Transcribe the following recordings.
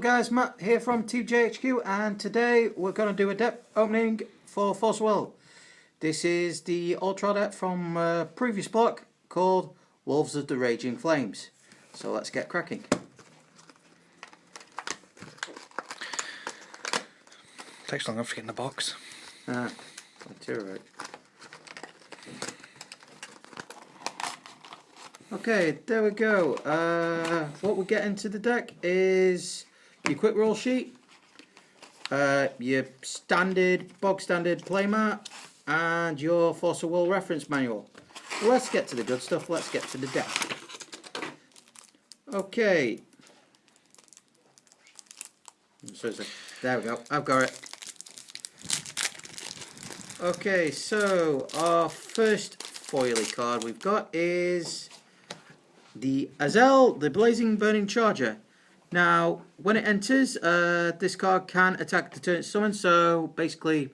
guys, Matt here from Team GHQ, and today we're going to do a deck opening for Force Will. This is the Ultra deck from previous block called Wolves of the Raging Flames. So let's get cracking. Takes long enough to get in the box. Right. Okay, there we go. What we get into the deck is your quick roll sheet, your bog standard playmat, and your Force of Will reference manual. Let's get to the good stuff. Let's get to the deck. Okay. So there we go. I've got it. Okay, so our first foily card we've got is the Azel, the Blazing Burning Charger. Now, when it enters, this card can attack the turn it's summoned. So basically,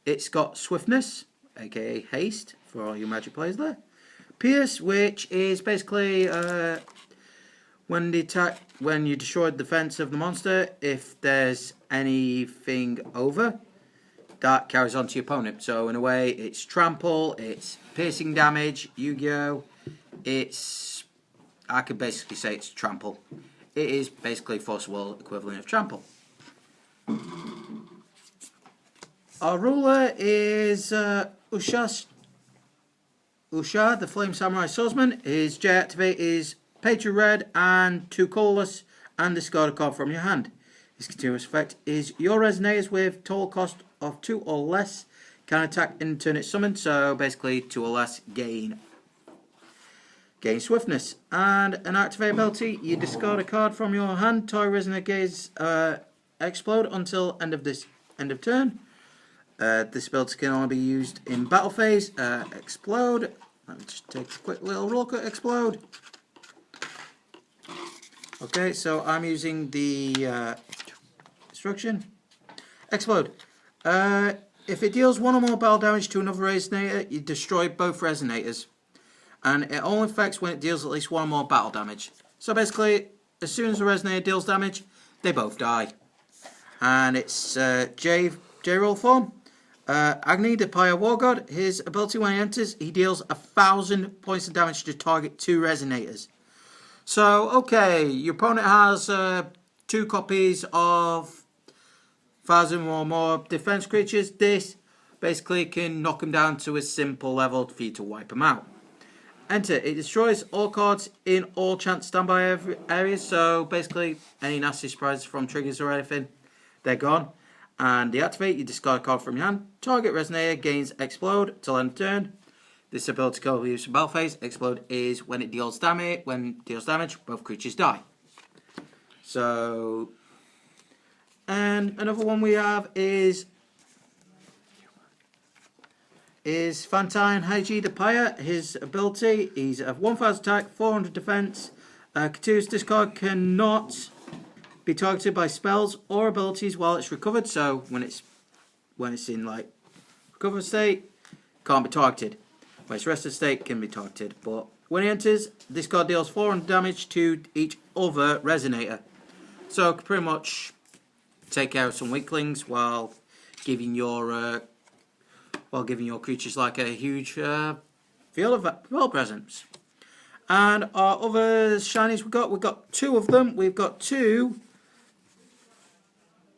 it's got Swiftness, aka Haste, for all you Magic players there. Pierce, which is basically when you destroy the defense of the monster, if there's anything over, that carries on to your opponent. So in a way, it's trample, it's piercing damage, Yu-Gi-Oh! I could basically say it's trample. It is basically Force of Will equivalent of trample. Our ruler is Usha, the Flame Samurai Swordsman. His J activate is pay 2 red and 2 colorless and discard a card from your hand. His continuous effect is your resonators with total cost of 2 or less can attack in turn it's summoned. So basically 2 or less gain Swiftness. And an activate ability, you discard a card from your hand, target resonator explode until end of turn. This ability can only be used in battle phase. Explode. Let me just take a quick little look at explode. Okay, so I'm using the instruction. Explode. If it deals 1 or more battle damage to another resonator, you destroy both resonators. And it only affects when it deals at least 1 or more battle damage. So basically, as soon as the resonator deals damage, they both die. And it's J Role form. Agni, the Pyar War God. His ability when he enters, he deals 1,000 points of damage to target 2 resonators. So, okay, your opponent has 2 copies of 1,000 or more defense creatures. This basically can knock them down to a simple level for you to wipe them out. Enter. It destroys all cards in all chance standby areas. So basically, any nasty surprises from triggers or anything, they're gone. And deactivate, you discard a card from your hand. Target resonator gains explode till end of turn. This ability card we use for battle phase. Explode is when it deals damage. When it deals damage, both creatures die. So, and another one we have is Fantine Haiji the Pyre. His ability, he's at 1,000 attack, 400 defense. Cthulhu's discard cannot be targeted by spells or abilities while it's recovered. So when it's in like recovered state, can't be targeted. When it's rested state, can be targeted. But when it enters, this card deals 400 damage to each other resonator. So can pretty much take care of some weaklings while giving your creatures like a huge field presence. And our other shinies we've got 2 of them. We've got 2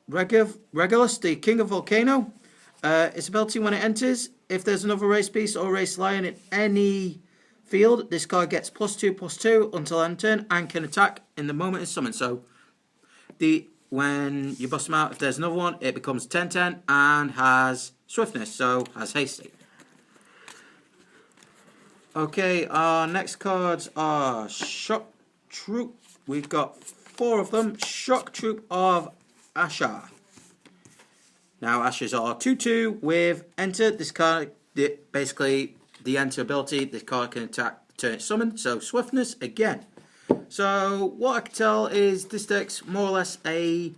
Regulus, the King of Volcano. Its ability when it enters, if there's another race beast or race lion in any field, this card gets +2/+2 until end turn and can attack in the moment it's summoned. So when you bust them out, if there's another one, it becomes 10/10 and has Swiftness, so has Hasty. Okay, our next cards are Shock Troop. We've got 4 of them. Shock Troop of Asha. Now, Ashas are 2/2 with Enter. This card, basically, the Enter ability, this card can attack the turn it's summoned, so Swiftness again. So, what I can tell is this deck's more or less a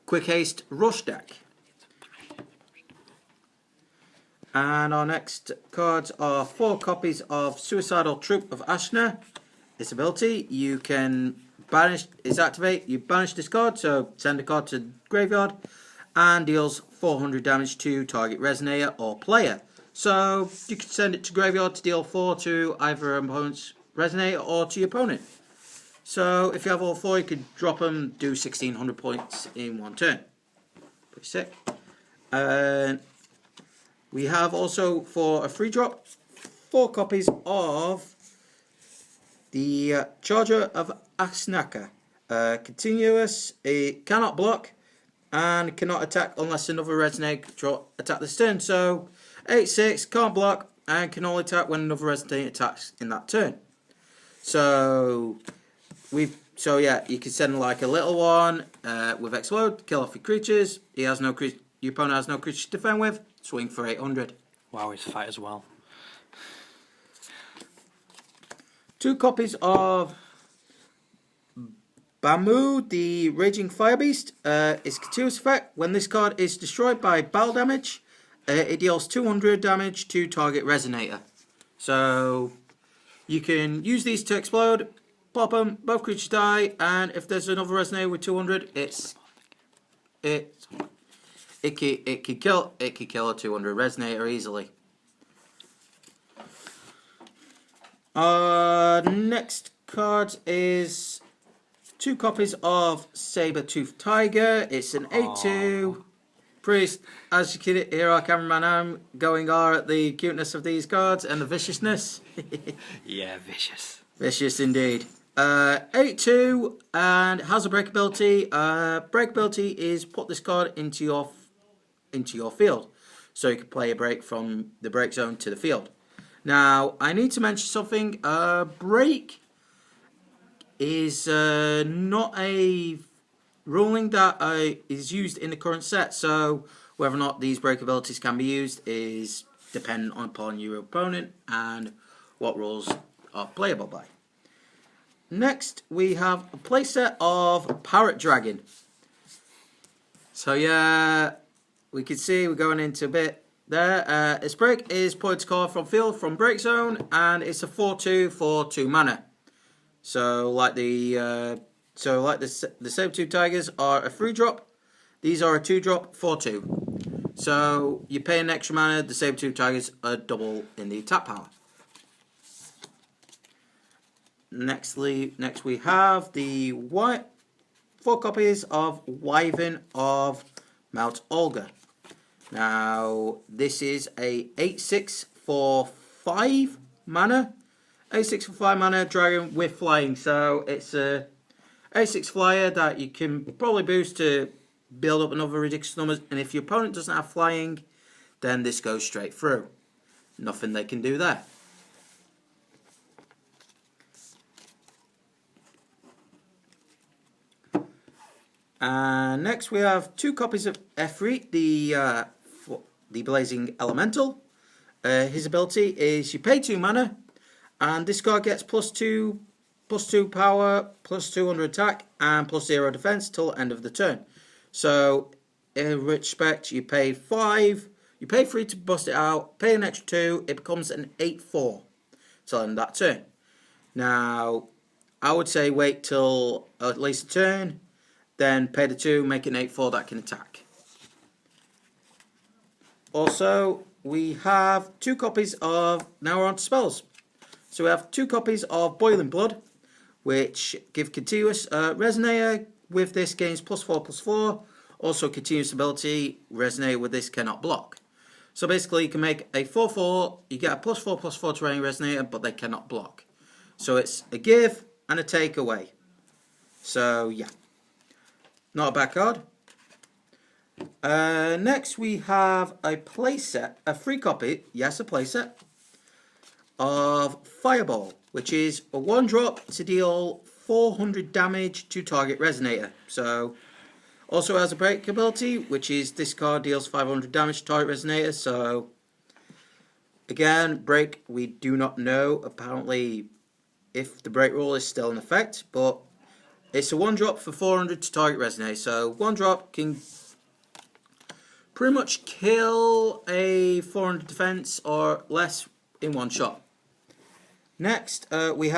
quick haste rush deck. And our next cards are 4 copies of Suicidal Troop of Ashna. This ability, you can banish is activate, you banish this card, so send a card to graveyard, and deals 400 damage to target resonator or player. So you can send it to graveyard to deal 4 to either an opponent's resonator or to your opponent. So if you have all 4, you could drop them, do 1600 points in one turn. Pretty sick. We have also, for a free drop, 4 copies of the Charger of Asnaka. Continuous, it cannot block, and cannot attack unless another resonator attack this turn. So 8/6, can't block, and can only attack when another resonator attacks in that turn. So yeah, you can send like a little one with explode, kill off your creatures. Your opponent has no creatures to defend with. Swing for 800. Wow, he's fight as well. 2 copies of Bamu, the Raging Fire Beast. Its continuous effect: when this card is destroyed by battle damage, it deals 200 damage to target resonator. So you can use these to explode, pop them, both creatures die, and if there's another resonator with 200, it could kill a 200 resonator easily. Next card is 2 copies of Sabertooth Tiger. It's an 8/2 priest. As you can hear our cameraman Am going at the cuteness of these cards and the viciousness. Yeah, vicious. Vicious indeed. 8/2 and has a break ability. Break ability is put this card into your field, so you can play a break from the break zone to the field. Now, I need to mention something. Break is not a ruling that is used in the current set, so whether or not these break abilities can be used is dependent upon your opponent and what rules are playable by. Next, we have a playset of Parrot Dragon. So yeah, we can see we're going into a bit there. Its break is put its card from field from break zone, and it's a 4/2 for 2 mana. So like the Sabertooth Tigers are a 3-drop. These are a 2-drop 4/2. So you pay an extra mana. The Sabertooth Tigers are double in the attack power. Next we have the 4 copies of Wyvern of Mount Olga. Now, this is a 8/6 for 5 mana. 8/6 for 5 mana dragon with flying. So it's a 8/6 flyer that you can probably boost to build up another ridiculous numbers. And if your opponent doesn't have flying, then this goes straight through. Nothing they can do there. Next we have 2 copies of Efreet, the Blazing Elemental. His ability is you pay 2 mana, and this card gets +2 power, +200 attack, and +0 defense till end of the turn. So in respect, you pay 5, you pay 3 to bust it out, pay an extra 2, it becomes an 8/4 till end of that turn. Now, I would say wait till at least a turn, then pay the 2, make an 8/4 that can attack. Also, we have 2 copies of, now we're on to spells. So we have 2 copies of Boiling Blood, which give continuous resonator. With this gains +4/+4. Also continuous ability, resonator with this cannot block. So basically you can make a 4/4, you get a +4/+4 to any resonator, but they cannot block. So it's a give and a take away. So yeah, not a bad card. Next we have a playset, a free copy, yes, a playset, of Fireball, which is a 1-drop to deal 400 damage to target resonator. So also has a break ability, which is this card deals 500 damage to target resonator. So again, break, we do not know apparently if the break rule is still in effect, but it's a 1-drop for 400 to target resonator. So 1-drop can pretty much kill a 400 defense or less in one shot. Next, we have